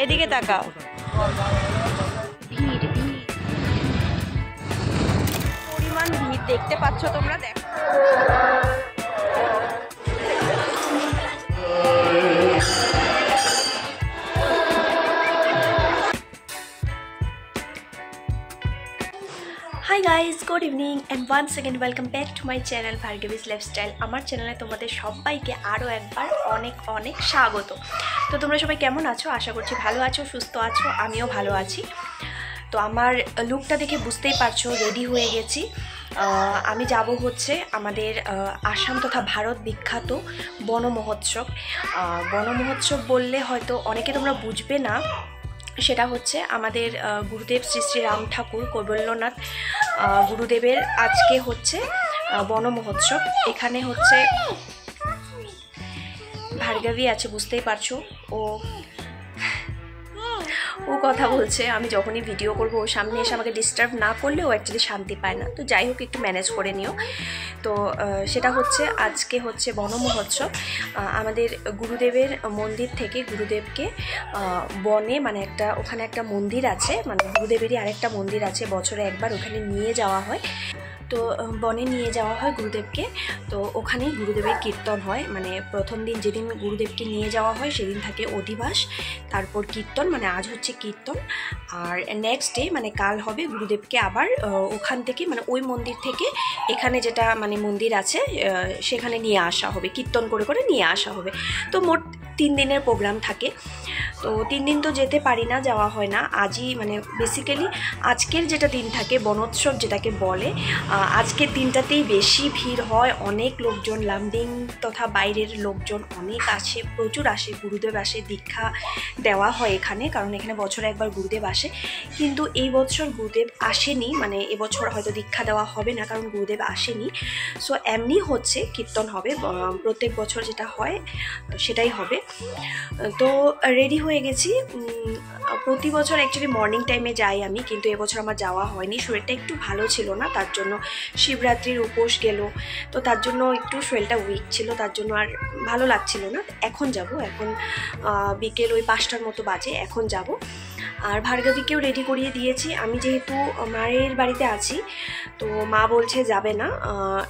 এদিকে তাকাও। পরিমাণ ভিড় দেখতে পাচ্ছ তোমরা, দেখো। Hi guys, good evening and once second welcome back to my channel Bhargavi's lifestyle. আমার চ্যানেলে তোমাদের সবাইকে আরও একবার অনেক অনেক স্বাগত। তো তোমরা সবাই কেমন আছো? আশা করছি ভালো আছো, সুস্থ আছো। আমিও ভালো আছি। তো আমার লুকটা দেখে বুঝতেই পারছো, রেডি হয়ে গেছি। আমি যাব হচ্ছে আমাদের আসাম তথা ভারত বিখ্যাত বন মহোৎসব। বন মহোৎসব বললে হয়তো অনেকে তোমরা বুঝবে না, সেটা হচ্ছে আমাদের গুরুদেব শ্রী শ্রী রাম ঠাকুর কৈবল্যনাথ গুরুদেবের আজকে হচ্ছে বন মহোৎসব। এখানে হচ্ছে ভার্গবী আছে, বুঝতেই পারছো। ও কথা বলছে, আমি যখনই ভিডিও করবো ও সামনে এসে আমাকে ডিস্টার্ব না করলে ও অ্যাকচুয়ালি শান্তি পায় না। তো যাই হোক, একটু ম্যানেজ করে নিও। তো সেটা হচ্ছে আজকে হচ্ছে বন মহোৎসব। আমাদের গুরুদেবের মন্দির থেকে গুরুদেবকে বনে, মানে ওখানে একটা মন্দির আছে, মানে গুরুদেবেরই আরেকটা মন্দির আছে, বছরে একবার ওখানে নিয়ে যাওয়া হয়। তো বনে নিয়ে যাওয়া হয় গুরুদেবকে। তো ওখানেই গুরুদেবের কীর্তন হয়। মানে প্রথম দিন যেদিন গুরুদেবকে নিয়ে যাওয়া হয় সেদিন থাকে অধিবাস, তারপর কীর্তন, মানে আজ হচ্ছে কীর্তন। আর নেক্সট ডে মানে কাল হবে গুরুদেবকে আবার ওখান থেকে, মানে ওই মন্দির থেকে এখানে যেটা মানে মন্দির আছে সেখানে নিয়ে আসা হবে, কীর্তন করে করে নিয়ে আসা হবে। তো মোট 3 দিনের প্রোগ্রাম থাকে। তো 3 দিন তো যেতে পারি না, যাওয়া হয় না। আজই মানে বেসিক্যালি আজকের যেটা দিন থাকে বনোৎসব যেটাকে বলে, আজকের দিনটাতেই বেশি ভিড় হয়। অনেক লোকজন, লামডিং তথা বাইরের লোকজন অনেক আসে, প্রচুর আসে। গুরুদেব আসে, দীক্ষা দেওয়া হয় এখানে, কারণ এখানে বছরে একবার গুরুদেব আসে। কিন্তু এই বছর গুরুদেব আসেনি, মানে এবছর হয়তো দীক্ষা দেওয়া হবে না কারণ গুরুদেব আসেনি। সো এমনি হচ্ছে কীর্তন হবে, প্রত্যেক বছর যেটা হয় সেটাই হবে। তো রেডি হয়ে গেছি। প্রতি বছর অ্যাকচুয়ালি মর্নিং টাইমে যাই আমি, কিন্তু এবছর আমার যাওয়া হয়নি। শরীরটা একটু ভালো ছিল না, তার জন্য শিবরাত্রির উপোস গেল, তো তার জন্য একটু শরীরটা উইক ছিল, তার জন্য আর ভালো লাগছিল না। এখন যাব, এখন বিকেল ওই 5টার মতো বাজে, এখন যাব। আর ভার্গবীকেও রেডি করিয়ে দিয়েছি। আমি যেহেতু মায়ের বাড়িতে আছি, তো মা বলছে যাবে না,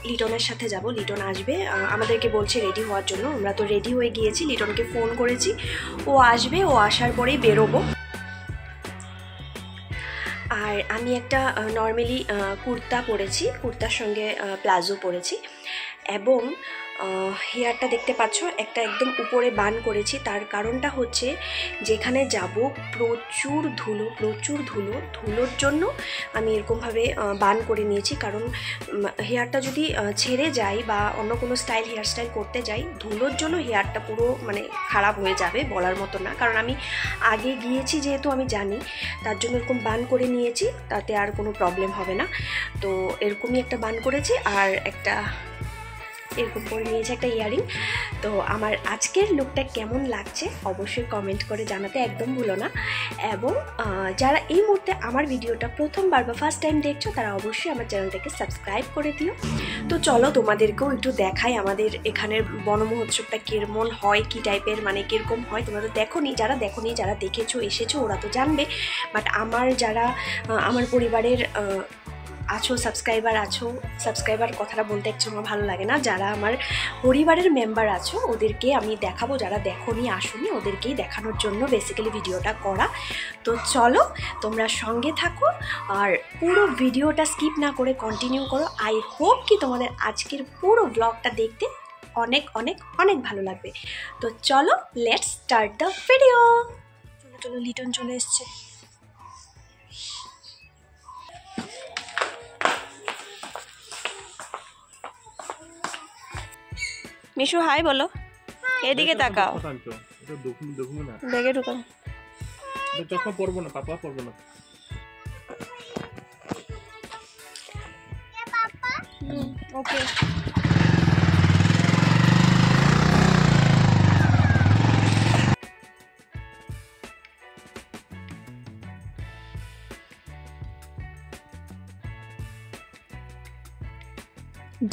লিটনের সাথে যাব, লিটন আসবে। আমাদেরকে বলছে রেডি হওয়ার জন্য। আমরা তো রেডি হয়ে গিয়েছি, লিটনকে ফোন করেছি, ও আসবে, ও আসার পরেই বেরোবো। আর আমি একটা নর্মালি কুর্তা পরেছি, কুর্তার সঙ্গে প্লাজো পরেছি, এবং হেয়ারটা দেখতে পাচ্ছ একটা একদম উপরে বান করেছি। তার কারণটা হচ্ছে যেখানে যাব প্রচুর ধুলো, প্রচুর ধুলোর জন্য আমি এরকমভাবে বান করে নিয়েছি। কারণ হেয়ারটা যদি ছেড়ে যাই বা অন্য কোনো হেয়ার স্টাইল করতে যাই, ধুলোর জন্য হেয়ারটা পুরো মানে খারাপ হয়ে যাবে, বলার মতো না। কারণ আমি আগে গিয়েছি যেহেতু আমি জানি, তার জন্য এরকম বান করে নিয়েছি, তাতে আর কোনো প্রবলেম হবে না। তো এরকমই একটা বান করেছি, আর একটা এরকম করে নিয়েছে একটা ইয়ারিং। তো আমার আজকের লুকটা কেমন লাগছে অবশ্যই কমেন্ট করে জানাতে একদম ভুলো না। এবং যারা এই মুহূর্তে আমার ভিডিওটা প্রথমবার বা ফার্স্ট টাইম দেখছো, তারা অবশ্যই আমার চ্যানেলটাকে সাবস্ক্রাইব করে দিও। তো চলো তোমাদেরকেও একটু দেখাই আমাদের এখানের বন মহোৎসবটা কেমন হয়, কী টাইপের, মানে কীরকম হয়। তোমরা তো দেখোনি, যারা দেখেছো এসেছো ওরা তো জানবে। বাট যারা আমার পরিবারের আছো, সাবস্ক্রাইবার কথাটা বলতে একটু আমার ভালো লাগে না, যারা আমার পরিবারের মেম্বার আছো ওদেরকে আমি দেখাবো, যারা দেখোনি আসুনি ওদেরকেই দেখানোর জন্য বেসিক্যালি ভিডিওটা করা। তো চলো তোমরা সঙ্গে থাকো, আর পুরো ভিডিওটা স্কিপ না করে কন্টিনিউ করো। আই হোপ কি তোমাদের আজকের পুরো ব্লগটা দেখতে অনেক অনেক অনেক ভালো লাগবে। তো চলো, লেটস স্টার্ট দ্য ভিডিও। চলো লিটন চলে এসছে। মিশু হাই বলো, এদিকে তাকাও, ব্যাগে ঢুকাও। চশমা পরবো না, পাপা পরবো না। ওকে।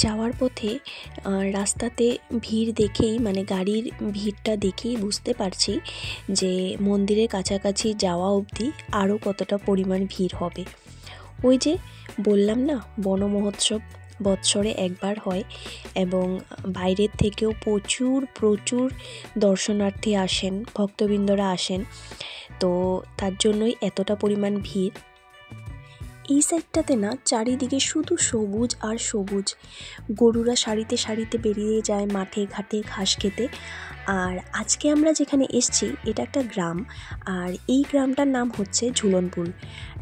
যাওয়ার পথে রাস্তাতে ভিড় দেখেই মানে গাড়ির ভিড়টা দেখেই বুঝতে পারছি যে মন্দিরের কাছাকাছি যাওয়া অবধি আরও কতটা পরিমাণ ভিড় হবে। ওই যে বললাম না, বনমহোৎসব বৎসরে একবার হয় এবং বাইরের থেকেও প্রচুর দর্শনার্থী আসেন, ভক্তবৃন্দরা আসেন, তো তার জন্যই এতটা পরিমাণ ভিড়। এই সাইডটাতে না চারিদিকে শুধু সবুজ আর সবুজ, গরুরা সারিতে সারিতে বেরিয়ে যায় মাঠে ঘাটে ঘাস খেতে। আর আজকে আমরা যেখানে এসছি এটা একটা গ্রাম, আর এই গ্রামটার নাম হচ্ছে ঝুলনপুল।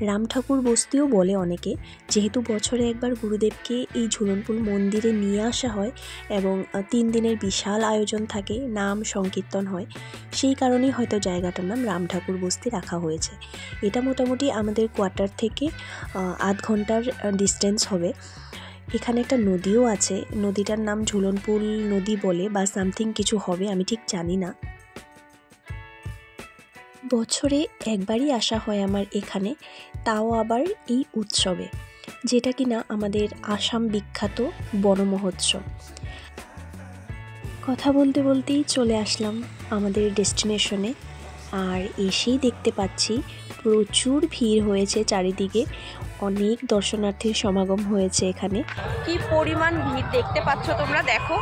রাম ঠাকুর বস্তিও বলে অনেকে, যেহেতু বছরে একবার গুরুদেবকে এই ঝুলনপুল মন্দিরে নিয়ে আসা হয় এবং 3 দিনের বিশাল আয়োজন থাকে, নাম সংকীর্তন হয়, সেই কারণেই হয়তো জায়গাটার নাম রাম ঠাকুর বস্তি রাখা হয়েছে। এটা মোটামুটি আমাদের কোয়ার্টার থেকে আধ ঘন্টার ডিস্টেন্স হবে। এখানে একটা নদীও আছে, নদীটার নাম ঝুলনপুল নদী বলে বা সামথিং কিছু হবে, আমি ঠিক জানি না। বছরে একবারই আসা হয় আমার এখানে, তাও আবার এই উৎসবে, যেটা কিনা আমাদের আসাম বিখ্যাত বনমহোৎসব। কথা বলতে বলতেই চলে আসলাম আমাদের ডেস্টিনেশনে, আর এসেই দেখতে পাচ্ছি প্রচুর ভিড় হয়েছে চারিদিকে, অনেক দর্শনার্থীর সমাগম হয়েছে এখানে। কি পরিমাণ ভিড় দেখতে পাচ্ছ তোমরা, দেখো।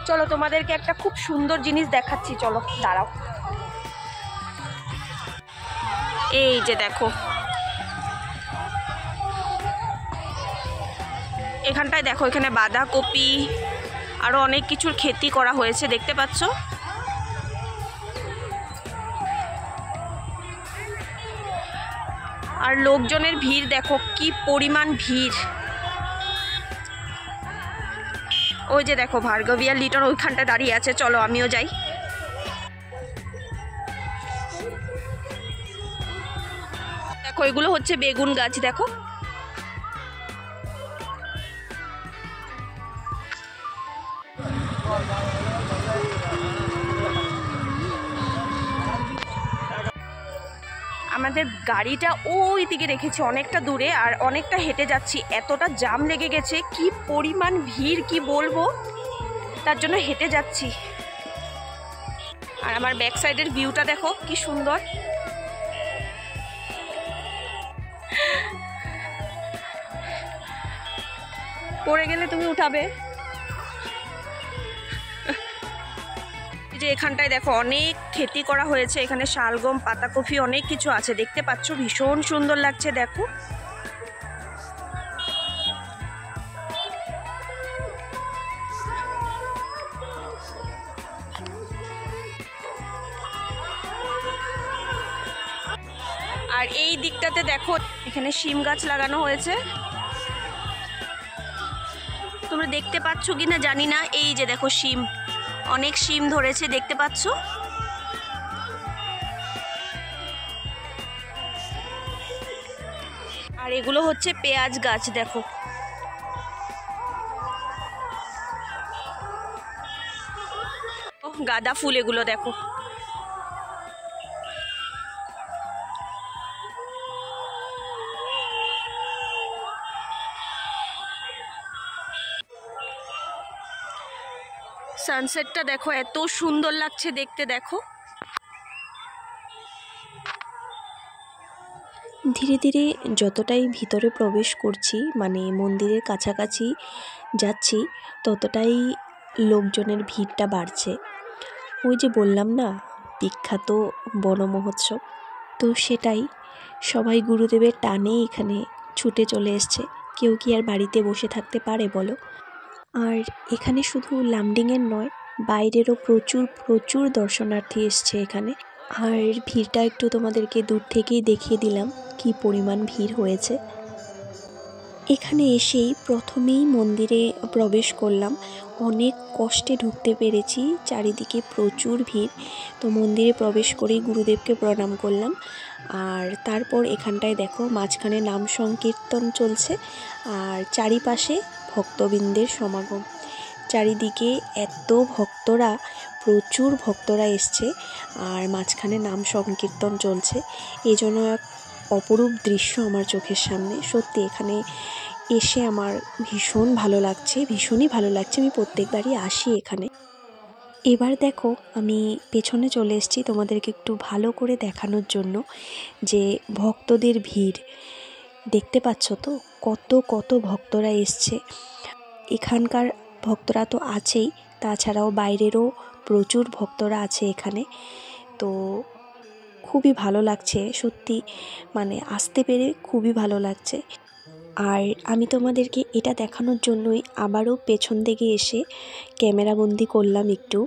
চলো তোমাদেরকে একটা খুব সুন্দর জিনিস দেখাচ্ছি, চলো দাঁড়াও। এই যে দেখো, এখানটায় দেখো, এখানে বাঁধাকপি আরো অনেক কিছুর খেতি করা হয়েছে, দেখতে পাচ্ছ। আর লোকজনের ভিড় দেখো, কি পরিমাণ ভিড়। ওই যে দেখো ভার্গবী আর লিটন ওইখানটা দাঁড়িয়ে আছে, চলো আমিও যাই। দেখো এগুলো হচ্ছে বেগুন গাছ, দেখো। আমাদের গাড়িটা ওই দিকে রেখেছি অনেকটা দূরে, আর অনেকটা হেঁটে যাচ্ছি, এতটা জাম লেগে গেছে, কি পরিমাণ ভিড় কি বলবো, তার জন্য হেঁটে যাচ্ছি। আর আমার ব্যাক সাইডের ভিউটা দেখো কি সুন্দর। পড়ে গেলে তুমি উঠাবে। যে এখানটায় দেখো অনেক খেতি করা হয়েছে, এখানে শালগম, পাতাকপি অনেক কিছু আছে, দেখতে পাচ্ছ, ভীষণ সুন্দর লাগছে দেখো। আর এই দিকটাতে দেখো এখানে শিম গাছ লাগানো হয়েছে, তোমরা দেখতে পাচ্ছ কিনা জানি না। এই যে দেখো শিম, অনেক শিম ধরেছে, দেখতে পাচ্ছ। আর এগুলো হচ্ছে পেঁয়াজ গাছ, দেখো। গাঁদা ফুল এগুলো দেখো। সানসেটটা দেখো, এত সুন্দর লাগছে দেখতে, দেখো। ধীরে ধীরে যতটাই ভিতরে প্রবেশ করছি, মানে মন্দিরের কাছাকাছি যাচ্ছি, ততটাই লোকজনের ভিড়টা বাড়ছে। ওই যে বললাম না, বিখ্যাত বনমহোৎসব, তো সেটাই, সবাই গুরুদেবের টানে এখানে ছুটে চলে এসছে। কেউ কি আর বাড়িতে বসে থাকতে পারে বলো। আর এখানে শুধু লামডিংয়ের নয়, বাইরেরও প্রচুর দর্শনার্থী এসছে এখানে। আর ভিড়টা একটু তোমাদেরকে দূর থেকেই দেখিয়ে দিলাম কি পরিমাণ ভিড় হয়েছে। এখানে এসেই প্রথমেই মন্দিরে প্রবেশ করলাম, অনেক কষ্টে ঢুকতে পেরেছি, চারিদিকে প্রচুর ভিড়। তো মন্দিরে প্রবেশ করেই গুরুদেবকে প্রণাম করলাম। আর তারপর এখানটায় দেখো মাঝখানে নাম সংকীর্তন চলছে, আর চারিপাশে ভক্তবৃন্দের সমাগম। চারিদিকে এত ভক্তরা, প্রচুর ভক্তরা এসছে, আর মাঝখানে নাম সংকীর্তন চলছে। এই জন্য এক অপরূপ দৃশ্য আমার চোখের সামনে। সত্যি এখানে এসে আমার ভীষণ ভালো লাগছে, ভীষণই ভালো লাগছে। আমি প্রত্যেকবারই আসি এখানে। এবার দেখো আমি পেছনে চলে এসেছি তোমাদেরকে একটু ভালো করে দেখানোর জন্য যে ভক্তদের ভিড় দেখতে পাচ্ছ তো, কত কত ভক্তরা এসছে। এখানকার ভক্তরা তো আছেই, তাছাড়াও বাইরেরও প্রচুর ভক্তরা আছে এখানে। তো খুবই ভালো লাগছে সত্যি, মানে আসতে পেরে খুবই ভালো লাগছে। আর আমি তোমাদেরকে এটা দেখানোর জন্যই আবারও পেছন দিকে এসে ক্যামেরাবন্দি করলাম একটু,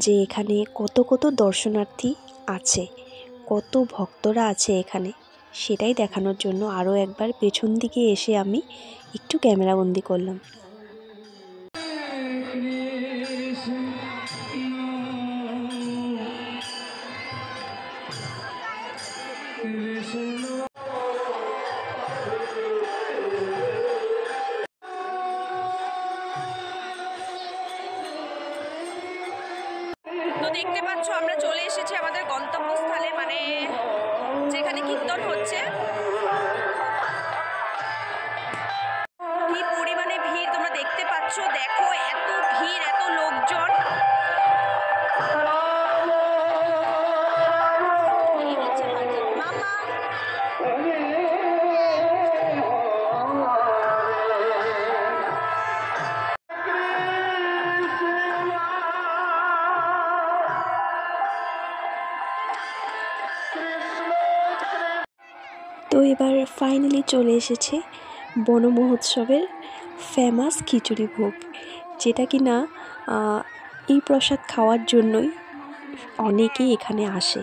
যে এখানে কত কত দর্শনার্থী আছে, কত ভক্তরা আছে এখানে, সেটাই দেখানোর জন্য আরও একবার পেছন দিকে এসে আমি একটু ক্যামেরাবন্দি করলাম। তো দেখতে পাচ্ছ আমরা চলে এসেছি আমাদের গন্তব্যস্থলে, মানে যেখানে কীর্তন হচ্ছে। কি পরিমাণে ভিড় তোমরা দেখতে পাচ্ছ, দেখো এত ভিড়, এত লোকজন। মামা তো এবার ফাইনালি চলে এসেছে বন মহোৎসবের ফেমাস খিচুড়ি ভোগ, যেটা কি না এই প্রসাদ খাওয়ার জন্যই অনেকেই এখানে আসে।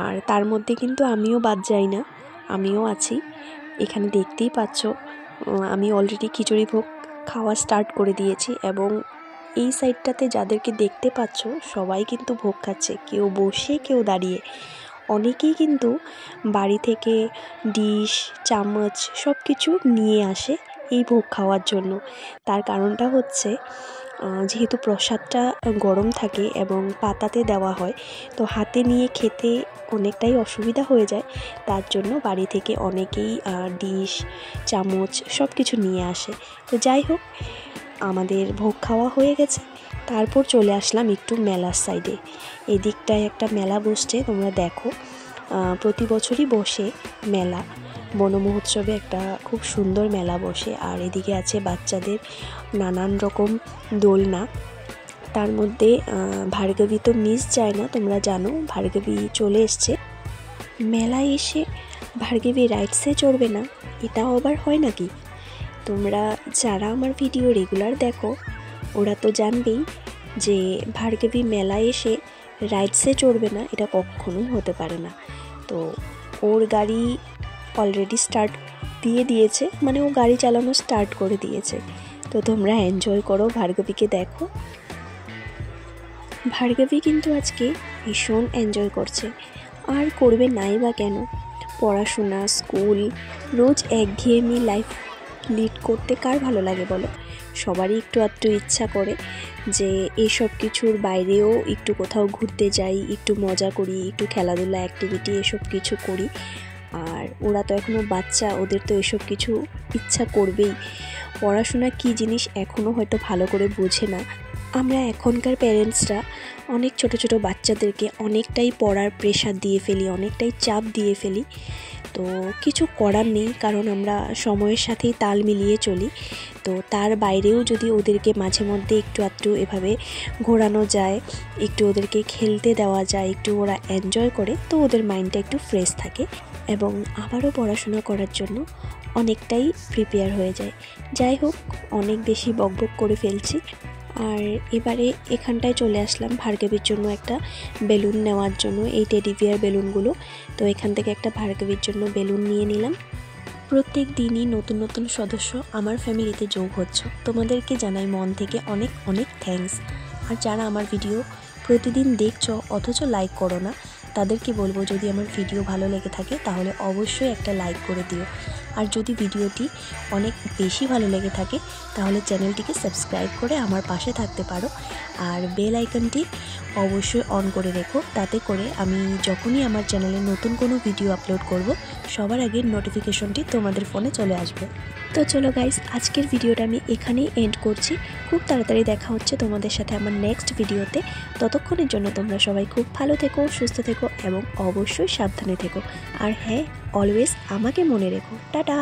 আর তার মধ্যে কিন্তু আমিও বাদ যাই না, আমিও আছি এখানে। দেখতেই পাচ্ছ আমি অলরেডি খিচুড়ি ভোগ খাওয়া স্টার্ট করে দিয়েছি, এবং এই সাইডটাতে যাদেরকে দেখতে পাচ্ছ সবাই কিন্তু ভোগ খাচ্ছে, কেউ বসে কেউ দাঁড়িয়ে। অনেকেই কিন্তু বাড়ি থেকে ডিশ, চামচ সব কিছু নিয়ে আসে এই ভোগ খাওয়ার জন্য। তার কারণটা হচ্ছে যেহেতু প্রসাদটা গরম থাকে এবং পাতাতে দেওয়া হয়, তো হাতে নিয়ে খেতে অনেকটাই অসুবিধা হয়ে যায়। তার জন্য বাড়ি থেকে অনেকেই ডিশ, চামচ সব কিছু নিয়ে আসে। তো যাই হোক, আমাদের ভোগ খাওয়া হয়ে গেছে। তারপর চলে আসলাম একটু মেলার সাইডে। এদিকটায় একটা মেলা বসছে, তোমরা দেখো। প্রতি বছরই বসে মেলা, বন মহোৎসবে একটা খুব সুন্দর মেলা বসে। আর এদিকে আছে বাচ্চাদের নানান রকম দোলনা। তার মধ্যে ভার্গবী তো মিস যায় না, তোমরা জানো ভার্গবী চলে এসছে। মেলায় এসে ভার্গবী রাইডসে চড়বে না, এটাও আবার হয় নাকি? তোমরা যারা আমার ভিডিও রেগুলার দেখো ওরা তো জানবেই যে ভার্গবী মেলায় এসে রাইডসে চড়বে না, এটা কখনোই হতে পারে না। তো ওর গাড়ি অলরেডি স্টার্ট দিয়ে দিয়েছে, মানে ও গাড়ি চালানো স্টার্ট করে দিয়েছে। তো তোমরা এনজয় করো, ভার্গবীকে দেখো। ভার্গবী কিন্তু আজকে ভীষণ এনজয় করছে, আর করবে নাই বা কেন? পড়াশোনা, স্কুল, রোজ একঘেয়েমি লাইফ লিড করতে কার ভালো লাগে বলো? সবারই একটু আধটু ইচ্ছা করে যে এইসব কিছুর বাইরেও একটু কোথাও ঘুরতে যাই, একটু মজা করি, একটু খেলাধুলা, অ্যাক্টিভিটি এসব কিছু করি। আর ওরা তো এখনও বাচ্চা, ওদের তো এসব কিছু ইচ্ছা করবেই। পড়াশোনা কী জিনিস এখনও হয়তো ভালো করে বোঝে না। আমরা এখনকার প্যারেন্টসরা অনেক ছোট ছোট বাচ্চাদেরকে অনেকটাই পড়ার প্রেশার দিয়ে ফেলি, অনেকটাই চাপ দিয়ে ফেলি। তো কিছু করার নেই, কারণ আমরা সময়ের সাথেই তাল মিলিয়ে চলি। তো তার বাইরেও যদি ওদেরকে মাঝে মধ্যে একটু আধটু এভাবে ঘোরানো যায়, একটু ওদেরকে খেলতে দেওয়া যায়, একটু ওরা এনজয় করে, তো ওদের মাইন্ডটা একটু ফ্রেশ থাকে এবং আবারও পড়াশোনা করার জন্য অনেকটাই প্রিপেয়ার হয়ে যায়। যাই হোক, অনেক বেশি বকবক করে ফেলছি। আর এবারে এখানটায় চলে আসলাম ভার্গবীর জন্য একটা বেলুন নেওয়ার জন্য, এই টেডি বিয়ার বেলুনগুলো। তো এখান থেকে একটা ভার্গবীর জন্য বেলুন নিয়ে নিলাম। প্রত্যেক দিনই নতুন নতুন সদস্য আমার ফ্যামিলিতে যোগ হচ্ছে, তোমাদেরকে জানাই মন থেকে অনেক অনেক থ্যাঙ্কস। আর যারা আমার ভিডিও প্রতিদিন দেখছো অথচ লাইক করো না, তাদেরকে বলবো যদি আমার ভিডিও ভালো লেগে থাকে তাহলে অবশ্যই একটা লাইক করে দিও। আর যদি ভিডিওটি অনেক বেশি ভালো লেগে থাকে তাহলে চ্যানেলটিকে সাবস্ক্রাইব করে আমার পাশে থাকতে পারো। আর বেল আইকনটি অবশ্যই অন করে রেখো, তাতে করে আমি যখনই আমার চ্যানেলে নতুন কোনো ভিডিও আপলোড করব সবার আগে নোটিফিকেশনটি তোমাদের ফোনে চলে আসবে। তো চলো গাইস, আজকের ভিডিওটা আমি এখানেই এন্ড করছি। খুব তাড়াতাড়ি দেখা হচ্ছে তোমাদের সাথে আমার নেক্সট ভিডিওতে। ততক্ষণের জন্য তোমরা সবাই খুব ভালো থেকো, সুস্থ থেকো এবং অবশ্যই সাবধানে থেকো। আর হ্যাঁ, অলওয়েজ আমাকে মনে রেখো। টাটা।